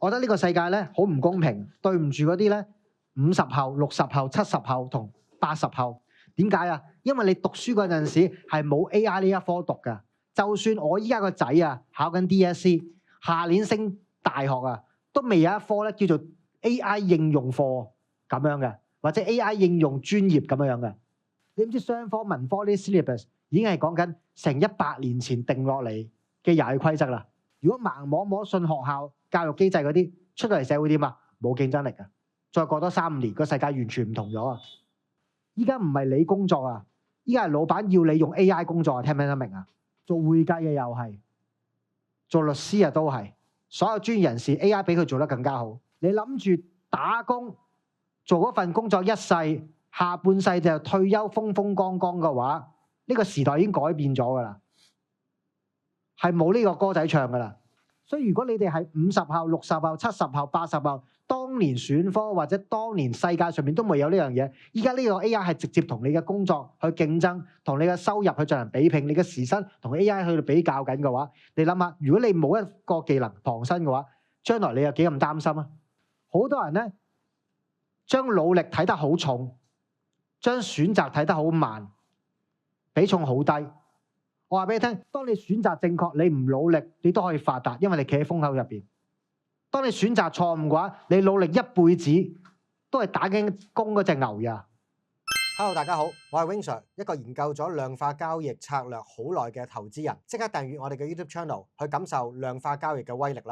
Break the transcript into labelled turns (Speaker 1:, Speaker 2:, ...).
Speaker 1: 我覺得呢個世界咧好唔公平，對唔住嗰啲咧50後、60後、70後同80後。點解啊？因為你讀書嗰陣時係冇 AI 呢一科讀㗎。就算我依家個仔啊考緊 DSE， 下年升大學啊，都未有一科咧叫做 AI 應用課咁樣嘅，或者 AI 應用專業咁樣嘅。你唔知商科、文科呢啲 syllabus 已經係講緊成100年前定落嚟嘅遊戲規則啦。如果盲摸摸信學校教育機制嗰啲，出到嚟社會點啊？冇競爭力㗎。再過多3-5年，個世界完全唔同咗啊！依家唔係你工作啊，依家係老闆要你用 AI 工作啊，聽唔聽得明啊？做會計嘅又係，做律師啊都係，所有專業人士 AI 比佢做得更加好。你諗住打工做嗰份工作一世，下半世就退休風風光光嘅話，呢個時代已經改變咗㗎啦，係冇呢個歌仔唱㗎啦。所以如果你哋係50後、60後、70後、80後，當年選科或者當年世界上面都未有呢樣嘢，依家呢個 AI 係直接同你嘅工作去競爭，同你嘅收入去進行比拼，你嘅時薪同 AI 去比較緊嘅話，你諗下，如果你冇一個技能傍身嘅話，將來你有幾咁擔心啊？好多人咧將努力睇得好重，將選擇睇得好慢，比重好低。我話俾你聽，當你選擇正確，你唔努力，你都可以發達，因為你企喺風口入邊。當你選擇錯誤嘅話，你努力一輩子都係打緊工嗰隻牛呀。Hello， 大家好，我係 Wing Sir， 一個研究咗量化交易策略好耐嘅投資人。即刻訂閱我哋嘅 YouTube channel 去感受量化交易嘅威力啦！